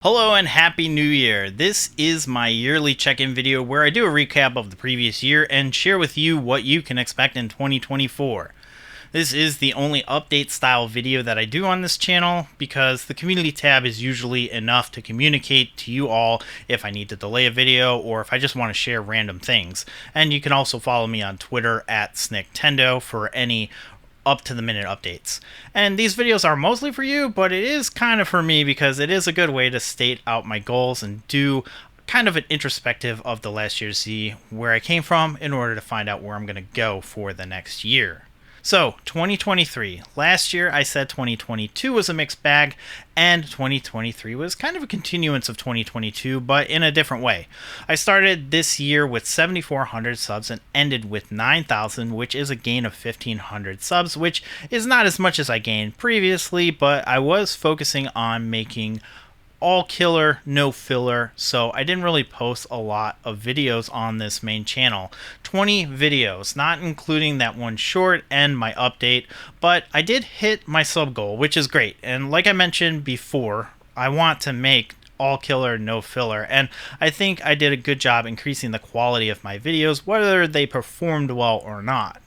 Hello and Happy New Year! This is my yearly check-in video where I do a recap of the previous year and share with you what you can expect in 2024. This is the only update style video that I do on this channel because the community tab is usually enough to communicate to you all if I need to delay a video or if I just want to share random things. And you can also follow me on Twitter at snicktendo for any up-to-the-minute updates. And these videos are mostly for you, but it is kind of for me because it is a good way to state out my goals and do kind of an introspective of the last year to see where I came from in order to find out where I'm going to go for the next year. So, 2023. Last year I said 2022 was a mixed bag, and 2023 was kind of a continuance of 2022, but in a different way. I started this year with 7,400 subs and ended with 9,000, which is a gain of 1,500 subs, which is not as much as I gained previously, but I was focusing on making all killer, no filler, so I didn't really post a lot of videos on this main channel. 20 videos, not including that one short and my update, but I did hit my sub goal, which is great. And like I mentioned before, I want to make all killer, no filler, and I think I did a good job increasing the quality of my videos, whether they performed well or not.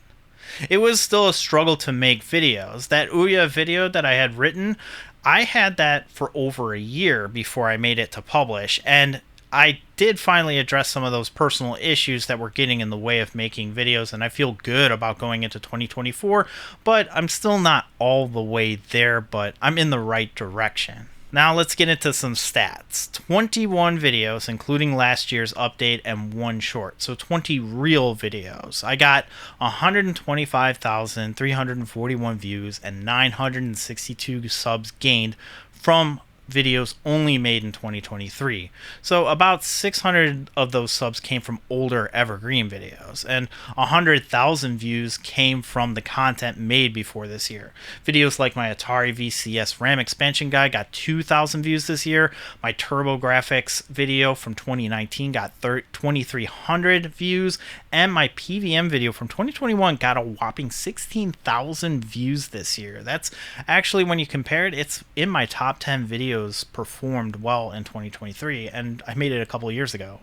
It was still a struggle to make videos. That Ouya video that I had written, I had that for over a year before I made it to publish, and I did finally address some of those personal issues that were getting in the way of making videos, and I feel good about going into 2024, but I'm still not all the way there, but I'm in the right direction. Now let's get into some stats. 21 videos, including last year's update, and one short. So 20 real videos. I got 125,341 views and 962 subs gained from videos only made in 2023. So about 600 of those subs came from older evergreen videos, and 100,000 views came from the content made before this year. Videos like my Atari VCS RAM expansion guide got 2,000 views this year. My TurboGrafx video from 2019 got 2,300 views, and my PVM video from 2021 got a whopping 16,000 views this year. That's actually, when you compare it, it's in my top 10 videos performed well in 2023, and I made it a couple of years ago.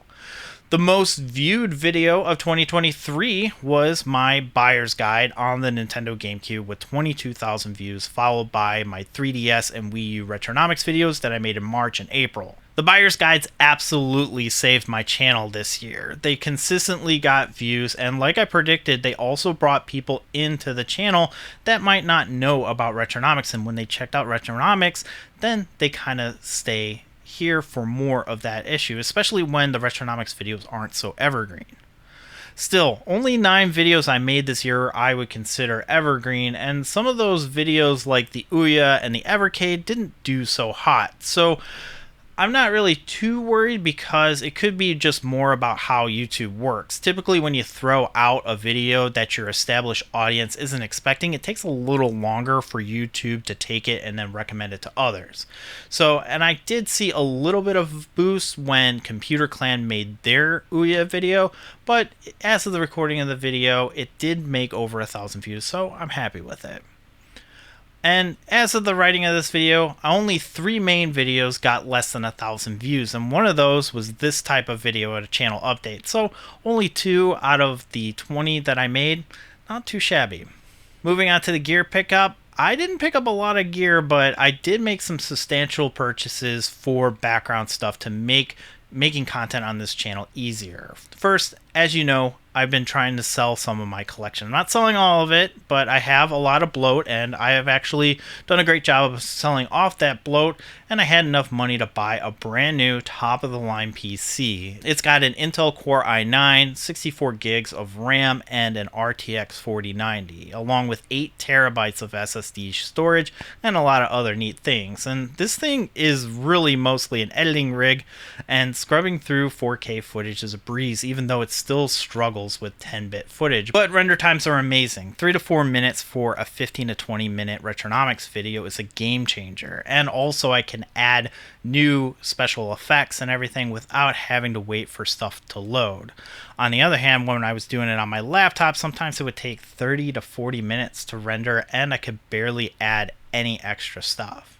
The most viewed video of 2023 was my buyer's guide on the Nintendo GameCube with 22,000 views, followed by my 3DS and Wii U retronomics videos that I made in March and April. The buyer's guides absolutely saved my channel this year. They consistently got views, and like I predicted, they also brought people into the channel that might not know about retronomics, and when they checked out retronomics, then they kind of stay here for more of that issue, especially when the retronomics videos aren't so evergreen. Still, only 9 videos I made this year I would consider evergreen, and some of those videos like the Ouya and the Evercade didn't do so hot. So I'm not really too worried because it could be just more about how YouTube works. Typically, when you throw out a video that your established audience isn't expecting, it takes a little longer for YouTube to take it and then recommend it to others. So, and I did see a little bit of boost when Computer Clan made their Ouya video, but as of the recording of the video, it did make over 1,000 views, so I'm happy with it. And as of the writing of this video, only 3 main videos got less than 1,000 views, and one of those was this type of video at a channel update. So only 2 out of the 20 that I made, not too shabby. Moving on to the gear pickup, I didn't pick up a lot of gear, but I did make some substantial purchases for background stuff to make making content on this channel easier. First, as you know, I've been trying to sell some of my collection. I'm not selling all of it, but I have a lot of bloat, and I have actually done a great job of selling off that bloat, and I had enough money to buy a brand new top-of-the-line PC. It's got an Intel Core i9, 64 gigs of RAM, and an RTX 4090, along with 8 terabytes of SSD storage, and a lot of other neat things. And this thing is really mostly an editing rig, and scrubbing through 4K footage is a breeze, even though it still struggles with 10-bit footage. But render times are amazing. 3 to 4 minutes for a 15 to 20 minute retronomics video is a game changer. And also I can add new special effects and everything without having to wait for stuff to load. On the other hand, when I was doing it on my laptop, sometimes it would take 30 to 40 minutes to render, and I could barely add any extra stuff.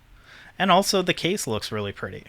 And also the case looks really pretty.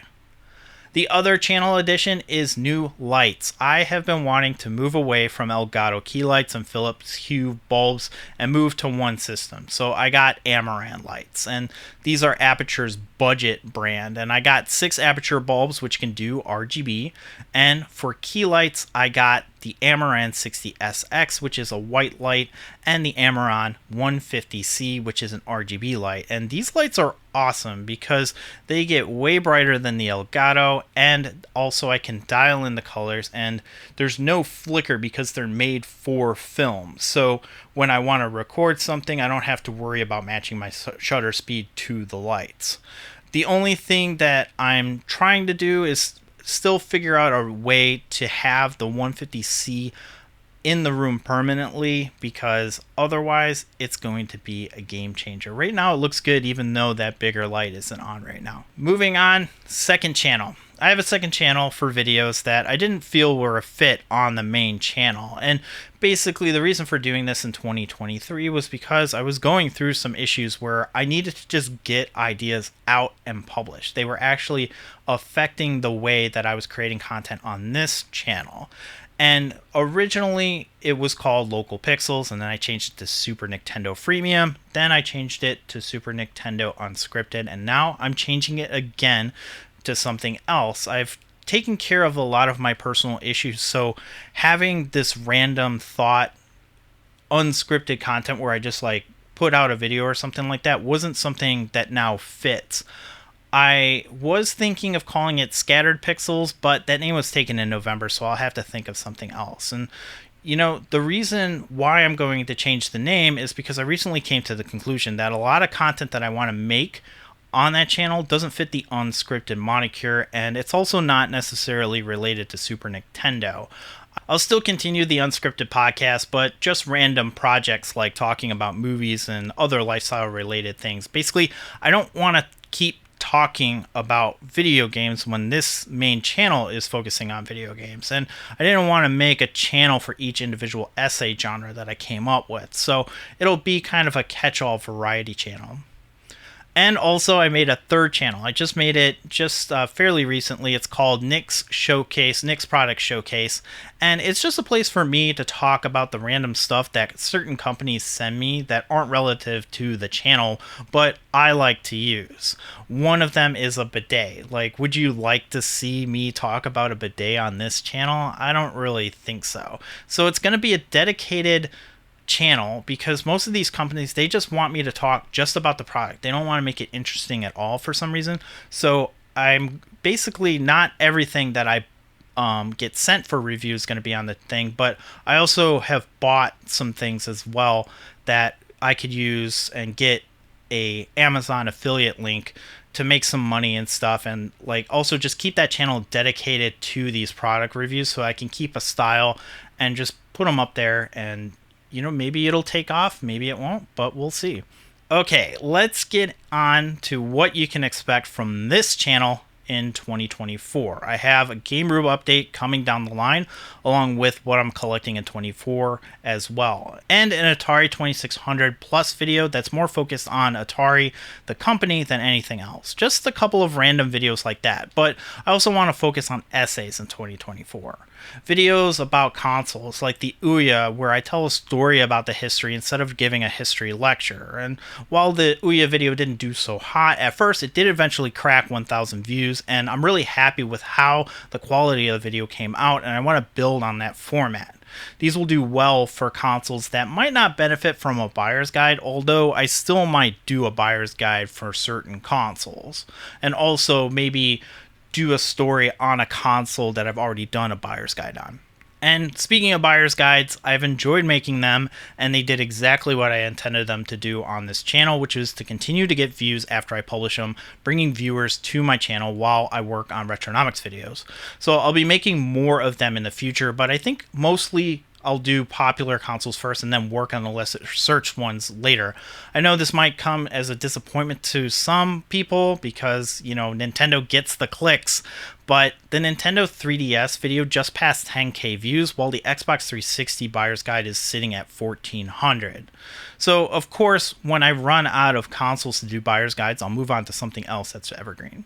The other channel addition is new lights. I have been wanting to move away from Elgato key lights and Philips Hue bulbs and move to one system. So I got Amaran lights, and these are Aperture's budget brand. And I got 6 Aperture bulbs which can do RGB. And for key lights, I got the Amaran 60SX, which is a white light, and the Amaran 150C, which is an RGB light. And these lights are awesome because they get way brighter than the Elgato, and also I can dial in the colors, and there's no flicker because they're made for film. So when I want to record something, I don't have to worry about matching my shutter speed to the lights. The only thing that I'm trying to do is still figure out a way to have the 150C in the room permanently, because otherwise it's going to be a game changer. Right now it looks good even though that bigger light isn't on right now. Moving on, second channel. I have a second channel for videos that I didn't feel were a fit on the main channel. And basically the reason for doing this in 2023 was because I was going through some issues where I needed to just get ideas out and published. They were actually affecting the way that I was creating content on this channel. And originally it was called Local Pixels, and then I changed it to Super Nicktendo Freemium. Then I changed it to Super Nicktendo Unscripted, and now I'm changing it again to something else. I've taken care of a lot of my personal issues, so having this random thought unscripted content where I just like put out a video or something like that wasn't something that now fits. I was thinking of calling it Scattered Pixels, but that name was taken in November, so I'll have to think of something else. And you know, the reason why I'm going to change the name is because I recently came to the conclusion that a lot of content that I want to make on that channel doesn't fit the unscripted moniker, and it's also not necessarily related to Super Nicktendo. I'll still continue the unscripted podcast, but just random projects like talking about movies and other lifestyle related things. Basically, I don't want to keep talking about video games when this main channel is focusing on video games, and I didn't want to make a channel for each individual essay genre that I came up with, so it'll be kind of a catch-all variety channel. And also I made a third channel. I just made it fairly recently. It's called Nick's Showcase, Nick's Product Showcase. And it's just a place for me to talk about the random stuff that certain companies send me that aren't relative to the channel, but I like to use. One of them is a bidet. Like, would you like to see me talk about a bidet on this channel? I don't really think so. So it's going to be a dedicated channel because most of these companies, they just want me to talk just about the product. They don't want to make it interesting at all for some reason. So I'm basically not everything that I get sent for review is going to be on the thing, but I also have bought some things as well that I could use and get a Amazon affiliate link to make some money and stuff, and like also just keep that channel dedicated to these product reviews so I can keep a style and just put them up there, and you know, maybe it'll take off, maybe it won't, but we'll see. Okay, let's get on to what you can expect from this channel in 2024. I have a Game Room update coming down the line, along with what I'm collecting in 24 as well, and an Atari 2600 Plus video that's more focused on Atari, the company, than anything else. Just a couple of random videos like that, but I also want to focus on essays in 2024. Videos about consoles like the Ouya, where I tell a story about the history instead of giving a history lecture. And while the Ouya video didn't do so hot at first, it did eventually crack 1,000 views, and I'm really happy with how the quality of the video came out, and I want to build on that format. These will do well for consoles that might not benefit from a buyer's guide, although I still might do a buyer's guide for certain consoles. And also maybe do a story on a console that I've already done a buyer's guide on. And speaking of buyer's guides, I've enjoyed making them, and they did exactly what I intended them to do on this channel, which is to continue to get views after I publish them, bringing viewers to my channel while I work on retronomics videos. So I'll be making more of them in the future, but I think mostly I'll do popular consoles first and then work on the less searched ones later. I know this might come as a disappointment to some people because, you know, Nintendo gets the clicks, but the Nintendo 3DS video just passed 10K views, while the Xbox 360 buyer's guide is sitting at 1,400. So, of course, when I run out of consoles to do buyer's guides, I'll move on to something else that's evergreen.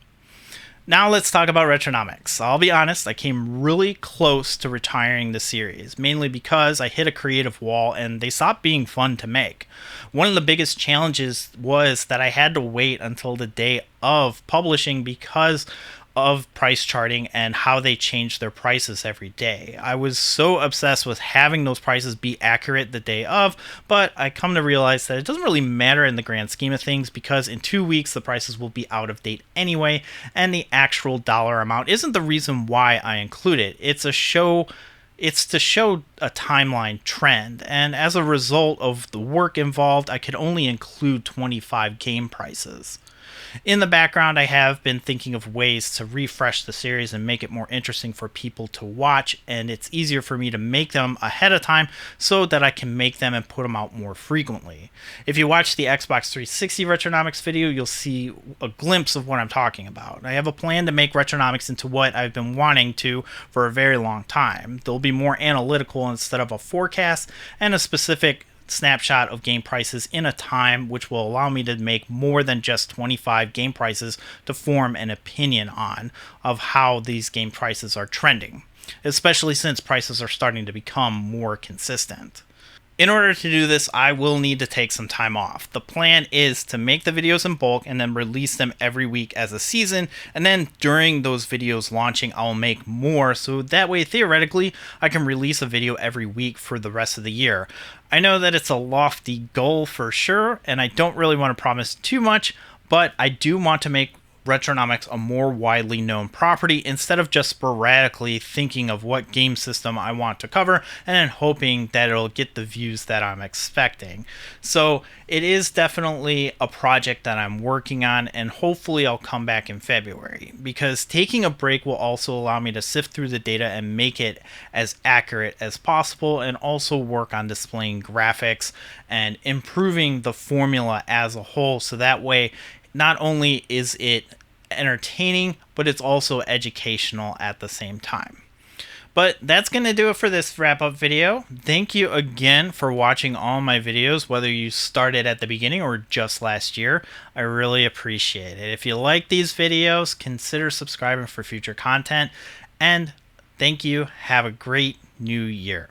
Now let's talk about retronomics. I'll be honest, I came really close to retiring the series, mainly because I hit a creative wall and they stopped being fun to make. One of the biggest challenges was that I had to wait until the day of publishing because of price charting and how they change their prices every day. I was so obsessed with having those prices be accurate the day of, but I come to realize that it doesn't really matter in the grand scheme of things because in 2 weeks the prices will be out of date anyway, and the actual dollar amount isn't the reason why I include it. It's to show a timeline trend, and as a result of the work involved, I could only include 25 game prices. In the background, I have been thinking of ways to refresh the series and make it more interesting for people to watch, and it's easier for me to make them ahead of time so that I can make them and put them out more frequently. If you watch the Xbox 360 Retronomics video, you'll see a glimpse of what I'm talking about. I have a plan to make Retronomics into what I've been wanting to for a very long time. They'll be more analytical instead of a forecast and a specific snapshot of game prices in a time, which will allow me to make more than just 25 game prices to form an opinion on of how these game prices are trending, especially since prices are starting to become more consistent. In order to do this, I will need to take some time off. The plan is to make the videos in bulk and then release them every week as a season, and then during those videos launching, I'll make more, so that way, theoretically, I can release a video every week for the rest of the year. I know that it's a lofty goal for sure, and I don't really want to promise too much, but I do want to make Retronomics a more widely known property instead of just sporadically thinking of what game system I want to cover and then hoping that it'll get the views that I'm expecting. So it is definitely a project that I'm working on, and hopefully I'll come back in February, because taking a break will also allow me to sift through the data and make it as accurate as possible, and also work on displaying graphics and improving the formula as a whole, so that way not only is it entertaining, but it's also educational at the same time. But that's going to do it for this wrap-up video. Thank you again for watching all my videos, whether you started at the beginning or just last year. I really appreciate it. If you like these videos, consider subscribing for future content. And thank you. Have a great new year.